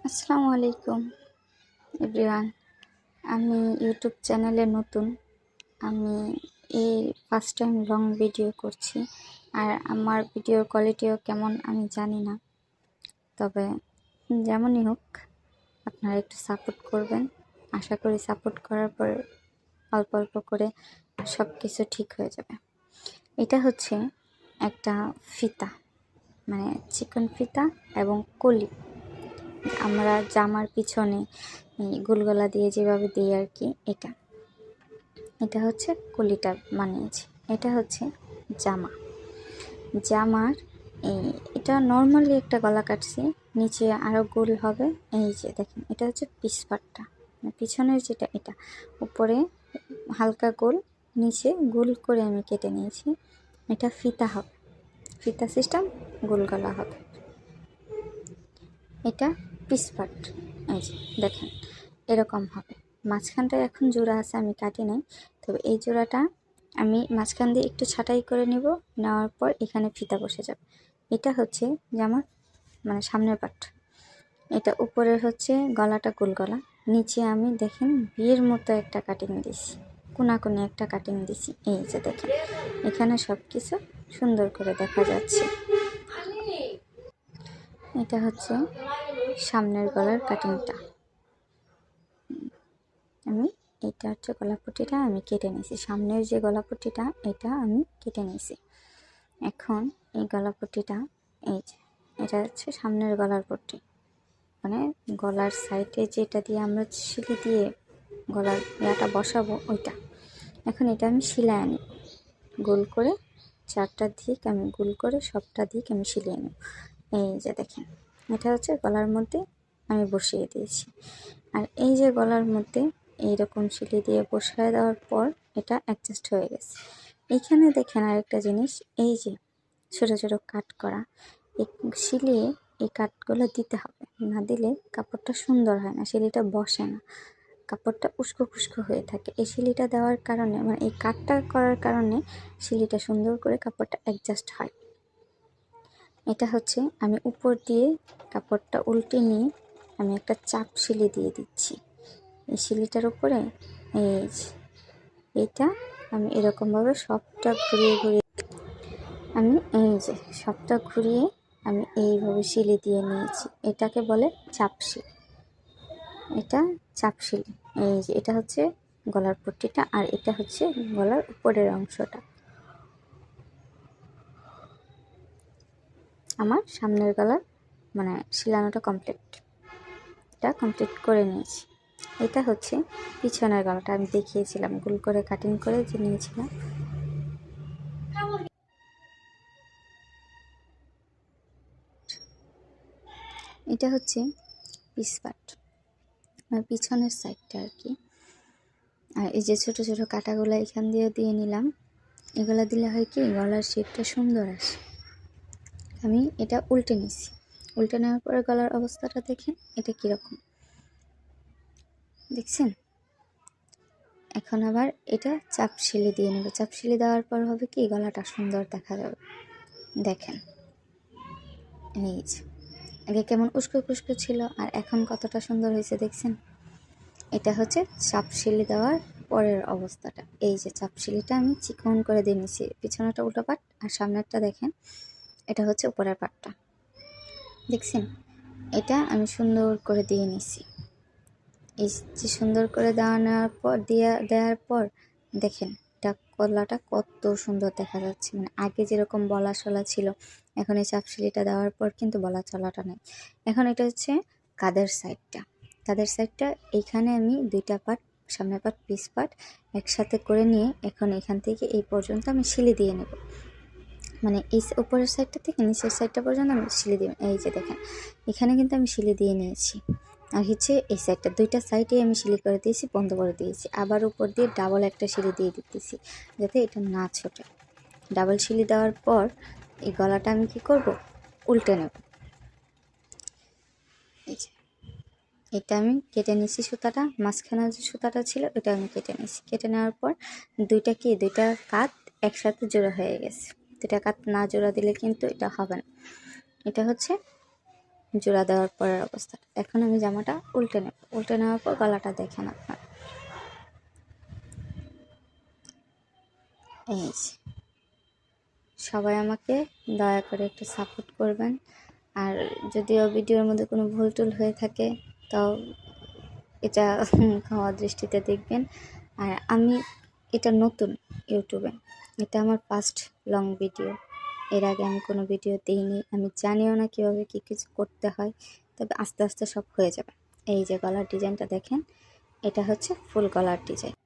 আসসালামু আলাইকুম এভরিওয়ান। আমি ইউটিউব চ্যানেলে নতুন। আমি এই ফার্স্ট টাইম লং ভিডিও করছি, আর আমার ভিডিওর কোয়ালিটিও কেমন আমি জানি না। তবে যেমনই হোক, আপনারা একটু সাপোর্ট করবেন। আশা করি সাপোর্ট করার পর অল্প অল্প করে সব কিছু ঠিক হয়ে যাবে। এটা হচ্ছে একটা ফিতা, মানে চিকন ফিতা এবং কলি। আমরা জামার পিছনে গোলগলা দিয়ে যেভাবে দিই আর কি, এটা হচ্ছে কলিটা বানিয়েছি। এটা হচ্ছে জামার এটা নর্মালি একটা গলা কাটছি, নিচে আরও গোল হবে। এই যে দেখেন, এটা হচ্ছে পিছপাটটা, পিছনের যেটা, এটা উপরে হালকা গোল, নিচে গোল করে আমি কেটে নিয়েছি। এটা ফিতা হবে, ফিতা সিস্টেম, গোল গলা হবে। এটা পিছপাট, এই যে দেখেন এরকম হবে। মাঝখানটায় এখন জোড়া আছে, আমি কাটি নাই। তবে এই জোড়াটা আমি মাঝখান দিয়ে একটু ছাঁটাই করে নেওয়ার পর এখানে ফিতা বসে যাবে। এটা হচ্ছে জামার মানে সামনের পাট। এটা উপরের হচ্ছে গলাটা গোল গলা, নিচে আমি দেখেন বিয়ের মতো একটা কাটিং দিছি, কোনাকুনি একটা কাটিং দিছি। এই যে দেখেন এখানে সব কিছু সুন্দর করে দেখা যাচ্ছে। এটা হচ্ছে সামনের গলার কাটিংটা। এটা হচ্ছে গলাপট্টিটা আমি কেটে নিয়েছি, সামনের যে গলাপট্টিটা এটা আমি কেটে নিয়েছি। এখন এই গলাপট্টিটা, এই যে এটা হচ্ছে সামনের গলার পট্টি, মানে গলার সাইডে যেটা দিয়ে আমরা সিলি দিয়ে গলার ইয়াটা বসাবো ওইটা। এখন এটা আমি সিলাই আনি গোল করে, চারটা দিক আমি গোল করে সবটা দিক আমি সিলিয়ে নেব। এই যে দেখেন এটা হচ্ছে গলার মধ্যে আমি বসিয়ে দিয়েছি। আর এই যে গলার মধ্যে এইরকম সিলি দিয়ে বসিয়ে দেওয়ার পর এটা অ্যাডজাস্ট হয়ে গেছে। এইখানে দেখেন আরেকটা জিনিস, এই যে ছোটো ছোটো কাট করা, এই সিলিয়ে এই কাটগুলো দিতে হবে, না দিলে কাপড়টা সুন্দর হয় না, সিলিটা বসে না, কাপড়টা উস্কো খুস্কো হয়ে থাকে। এই সিলিটা দেওয়ার কারণে, মানে এই কাটটা করার কারণে সিলিটা সুন্দর করে কাপড়টা অ্যাডজাস্ট হয়। এটা হচ্ছে আমি উপর দিয়ে কাপড়টা উল্টে নিয়ে আমি একটা চাপ সিলি দিয়ে দিচ্ছি এই সিলিটার উপরে। এইটা আমি এরকমভাবে সবটা ঘুরিয়ে আমি এইভাবে সিলি দিয়ে নিয়েছি। এটাকে বলে চাপ সিলি, এটা চাপ সিলি। এই যে এটা হচ্ছে গলার পট্টিটা, আর এটা হচ্ছে গলার উপরের অংশটা। আমার সামনের গলার মানে সিলানোটা কমপ্লিট করে নিয়েছি। এটা হচ্ছে পিছনের গলাটা, আমি দেখিয়েছিলাম গোল করে কাটিং করে যে নিয়েছিলাম। এটা হচ্ছে পিছপাট, মানে পিছনের সাইডটা আর কি। আর এই যে ছোটো ছোটো কাটাগুলো এখান দিয়ে দিয়ে নিলাম, এগুলো দিলে হয় কি গলার শেপটা সুন্দর আসে। আমি এটা উল্টে নিছি, উল্টে নেওয়ার পরে গলার অবস্থাটা দেখেন এটা কীরকম দেখছেন। এখন আবার এটা চাপ সিলি দিয়ে নেব, চাপ সিলি দেওয়ার পর হবে কি গলাটা সুন্দর দেখা যাবে। দেখেন এই যে আগে কেমন উস্কো খুস্কো ছিল আর এখন কতটা সুন্দর হয়েছে দেখছেন। এটা হচ্ছে চাপ সিলি দেওয়ার পরের অবস্থাটা। এই যে চাপ সিলিটা আমি চিকন করে দিয়ে নিচ্ছি, পিছনেটা উল্টো পাট আর সামনেরটা দেখেন এটা হচ্ছে উপরের পাটটা দেখছেন। এটা আমি সুন্দর করে দিয়ে নিচ্ছি। এই যে সুন্দর করে দেওয়ার পর দেখেন এটা গলাটা কত সুন্দর দেখা যাচ্ছে। মানে আগে যেরকম বলা চলা ছিল, এখন এই চাপসিলিটা দেওয়ার পর কিন্তু বলা চলাটা নেই। এখন এটা হচ্ছে কাঁধের সাইডটা এইখানে আমি দুইটা পার্ট, সামনের পার্ট পিস পার্ট একসাথে করে নিয়ে এখন এখান থেকে এই পর্যন্ত আমি সিলি দিয়ে নেব। মানে এই উপরের সাইডটা থেকে নিচের সাইডটা পর্যন্ত আমি সিলি দিয়ে, এই যে দেখেন এখানে কিন্তু আমি সিলি দিয়ে নিয়েছি। আর হচ্ছে এই সাইডটা দুইটা সাইডে আমি সিলি করে দিয়েছি, বন্ধ করে দিয়েছি। আবার উপর দিয়ে ডাবল একটা সিলি দিয়ে দিতেছি যাতে এটা না ছোটে। ডাবল সিলি দেওয়ার পর এই গলাটা আমি কি করব, উল্টে নেব। এই যে এটা আমি কেটে নিয়েছি সুতাটা, মাঝখানে যে সুতাটা ছিল ওটা আমি কেটে নিয়েছি। কেটে নেওয়ার পর দুইটা কাত একসাথে জোড়া হয়ে গেছে। দুইটা কাত না জোড়া দিলে কিন্তু এটা হবে না। এটা হচ্ছে জোড়া দেওয়ার পরের অবস্থা। এখন আমি জামাটা উল্টে নেব, উল্টে নেওয়ার পর গলাটা দেখেন আপনার। এই যে, সবাই আমাকে দয়া করে একটু সাপোর্ট করবেন। আর যদিও ভিডিওর মধ্যে কোনো ভুল টুল হয়ে থাকে তাও এটা ক্ষমা দৃষ্টিতে দেখবেন। আর আমি এটা নতুন ইউটিউবে, এটা আমার ফার্স্ট লং ভিডিও। এর আগে আমি কোনো ভিডিও দিইনি, আমি জানিও না কীভাবে কী কিছু করতে হয়, তবে আস্তে আস্তে সব হয়ে যাবে। এই যে গলার ডিজাইনটা দেখেন, এটা হচ্ছে ফুল গলার ডিজাইন।